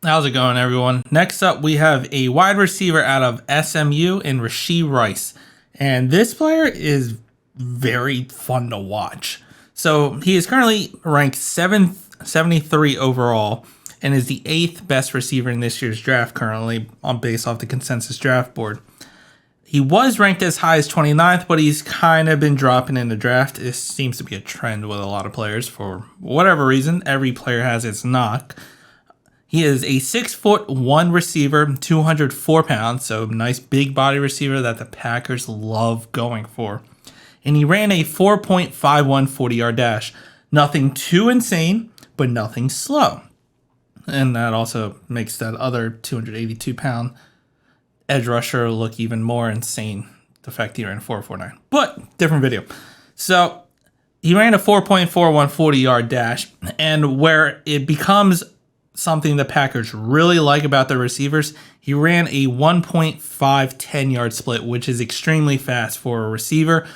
How's it going, everyone? Next up, we have a wide receiver out of SMU in Rashee Rice. And this player is very fun to watch. So he is currently ranked 773 overall and is the 8th best receiver in this year's draft currently based off the consensus draft board. He was ranked as high as 29th, but he's kind of been dropping in the draft. It seems to be a trend with a lot of players for whatever reason. Every player has its knock. He is a 6'1" receiver, 204 pounds, so nice big body receiver that the Packers love going for. And he ran a 4.51 40-yard dash. Nothing too insane, but nothing slow. And that also makes that other 282-pound edge rusher look even more insane. The fact he ran 4.49. But different video. So he ran a 4.41 40-yard dash, and where it becomes something the Packers really like about their receivers, he ran a 1.5 10-yard split, which is extremely fast for a receiver,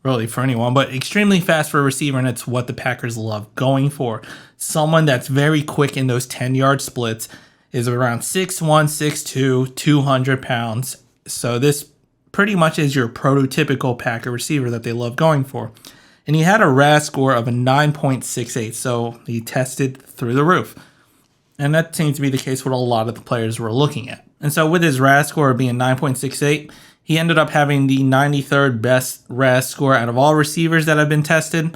really for anyone, but extremely fast for a receiver, and it's what the Packers love going for. Someone that's very quick in those 10-yard splits is around 6'1", 6'2", 200 pounds. So this pretty much is your prototypical Packer receiver that they love going for. And he had a RAS score of a 9.68, so he tested through the roof. And that seems to be the case with a lot of the players we're looking at. And so with his RAS score being 9.68, he ended up having the 93rd best RAS score out of all receivers that have been tested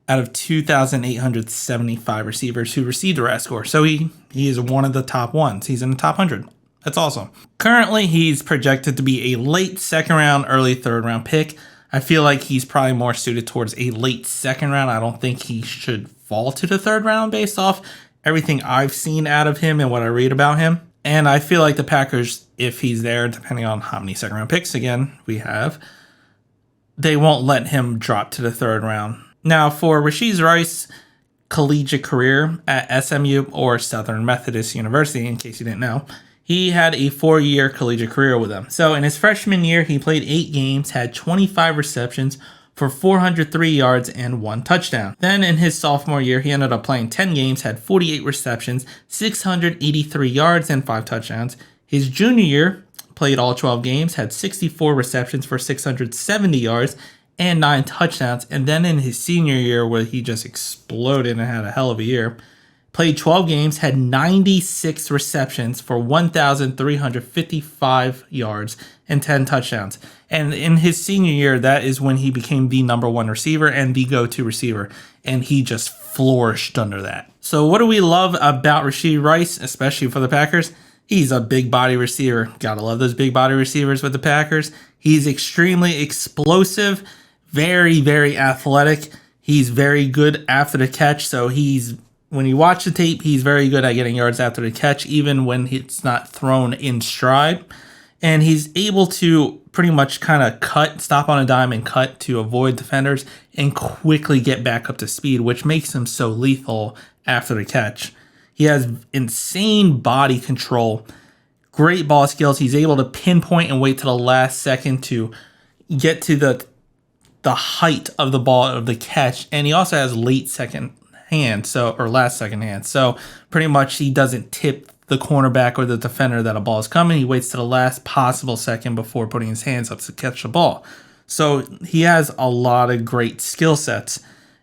out of 2,875 receivers who received a RAS score. So he is one of the top ones. He's in the top 100. That's awesome. Currently, he's projected to be a late second round, early third round pick. I feel like he's probably more suited towards a late second round. I don't think he should fall to the third round based off everything I've seen out of him and what I read about him. And I feel like the Packers, if he's there, depending on how many second round picks again we have, they won't let him drop to the third round. Now, for Rashee Rice collegiate career at SMU or Southern Methodist University, in case you didn't know, he had a 4-year collegiate career with them. So in his freshman year, he played 8 games, had 25 receptions for 403 yards and 1 touchdown. Then in his sophomore year, he ended up playing 10 games, had 48 receptions, 683 yards, and 5 touchdowns. His junior year, played all 12 games, had 64 receptions for 670 yards and 9 touchdowns. And then in his senior year, where he just exploded and had a hell of a year, played 12 games, had 96 receptions for 1,355 yards and 10 touchdowns. And in his senior year, that is when he became the number 1 receiver and the go-to receiver. And he just flourished under that. So what do we love about Rashee Rice, especially for the Packers? He's a big body receiver. Gotta love those big body receivers with the Packers. He's extremely explosive, very, very athletic. He's very good after the catch. So when you watch the tape, he's very good at getting yards after the catch, even when it's not thrown in stride. And he's able to pretty much kind of stop on a dime and cut to avoid defenders and quickly get back up to speed, which makes him so lethal after the catch. He has insane body control, great ball skills. He's able to pinpoint and wait to the last second to get to the height of the ball of the catch. And he also has late second hand, or last second hand. So pretty much he doesn't tip the cornerback or the defender that a ball is coming. He waits to the last possible second before putting his hands up to catch the ball. So he has a lot of great skill sets.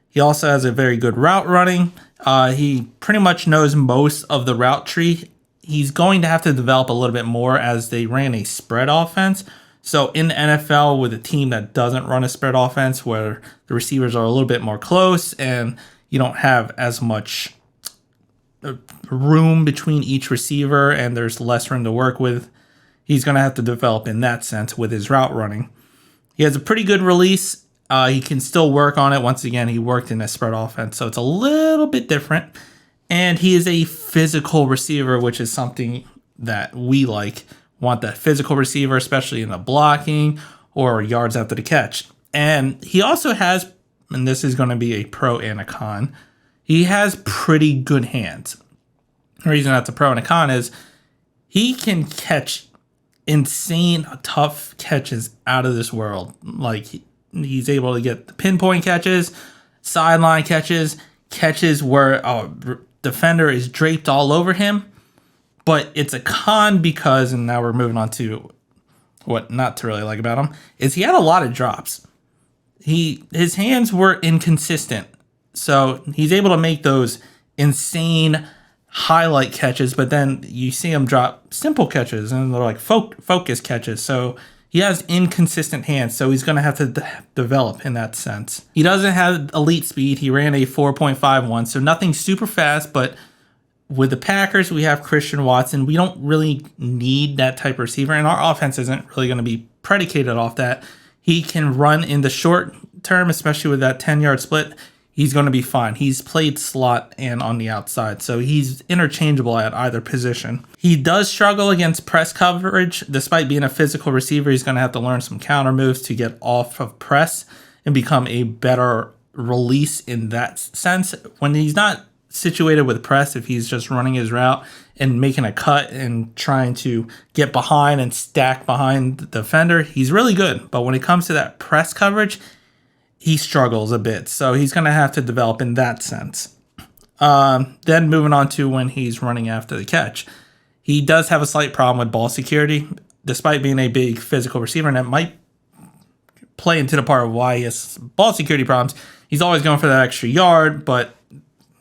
He also has a very good route running. He pretty much knows most of the route tree. He's going to have to develop a little bit more as they ran a spread offense. So in the NFL, with a team that doesn't run a spread offense, where the receivers are a little bit more close and you don't have as much room between each receiver and there's less room to work with, he's going to have to develop in that sense with his route running. He has a pretty good release. He can still work on it. Once again, he worked in a spread offense, so it's a little bit different. And he is a physical receiver, which is something that we like. Want that physical receiver, especially in the blocking or yards after the catch. And he also has, and this is going to be a pro and a con, he has pretty good hands. The reason that's a pro and a con is he can catch insane tough catches out of this world. Like he's able to get the pinpoint catches, sideline catches, catches where a defender is draped all over him. But it's a con because, and now we're moving on to what not to really like about him, is he had a lot of drops. His hands were inconsistent. So he's able to make those insane highlight catches, but then you see him drop simple catches and they're like focus catches. So he has inconsistent hands, so he's going to have to develop in that sense. He doesn't have elite speed. He ran a 4.51, so nothing super fast, but with the Packers, we have Christian Watson. We don't really need that type of receiver, and our offense isn't really going to be predicated off that. He can run in the short term, especially with that 10-yard split. He's going to be fine. He's played slot and on the outside, so he's interchangeable at either position. He does struggle against press coverage. Despite being a physical receiver, he's going to have to learn some counter moves to get off of press and become a better release in that sense. When he's not situated with press, if he's just running his route and making a cut and trying to get behind and stack behind the defender, he's really good. But when it comes to that press coverage, he struggles a bit. So he's going to have to develop in that sense. Then moving on to when he's running after the catch. He does have a slight problem with ball security, despite being a big physical receiver, and that might play into the part of why he has ball security problems. He's always going for that extra yard, but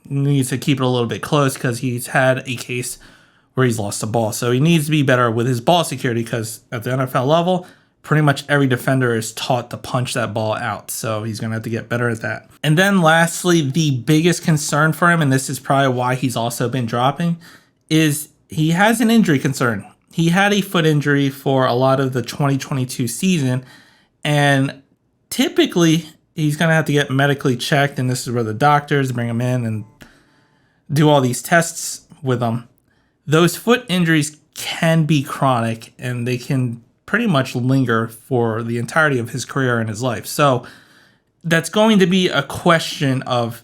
needs to keep it a little bit close because he's had a case where he's lost the ball. So he needs to be better with his ball security because at the NFL level, pretty much every defender is taught to punch that ball out. So he's going to have to get better at that. And then lastly, the biggest concern for him, and this is probably why he's also been dropping, is he has an injury concern. He had a foot injury for a lot of the 2022 season, and typically he's going to have to get medically checked, and this is where the doctors bring him in and do all these tests with him. Those foot injuries can be chronic, and they can pretty much linger for the entirety of his career and his life. So that's going to be a question of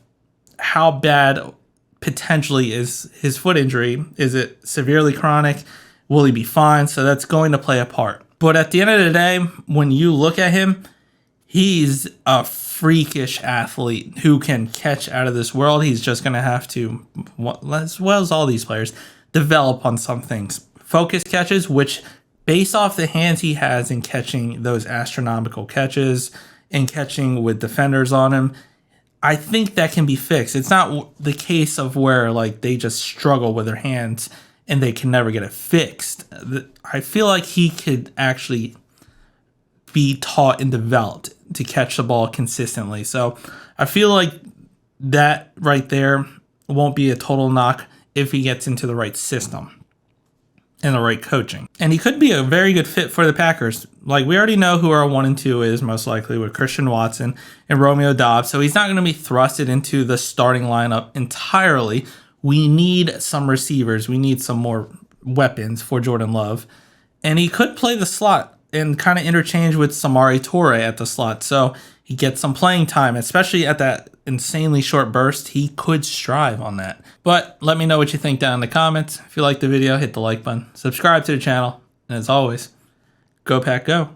how bad potentially is his foot injury. Is it severely chronic? Will he be fine? So that's going to play a part. But at the end of the day, when you look at him, he's a freakish athlete who can catch out of this world. He's just going to have to, as well as all these players, develop on some things. Focus catches, which based off the hands he has in catching those astronomical catches and catching with defenders on him, I think that can be fixed. It's not the case of where like they just struggle with their hands and they can never get it fixed. I feel like he could actually be taught and developed to catch the ball consistently. So I feel like that right there won't be a total knock if he gets into the right system and the right coaching. And he could be a very good fit for the Packers. Like, we already know who our 1 and 2 is, most likely, with Christian Watson and Romeo Doubs. So he's not going to be thrusted into the starting lineup entirely. We need some receivers. We need some more weapons for Jordan Love. And he could play the slot and kind of interchange with Samori Toure at the slot. So he gets some playing time, especially at that insanely short burst. He could strive on that. But let me know what you think down in the comments. If you liked the video, hit the like button. Subscribe to the channel. And as always, go Pack Go.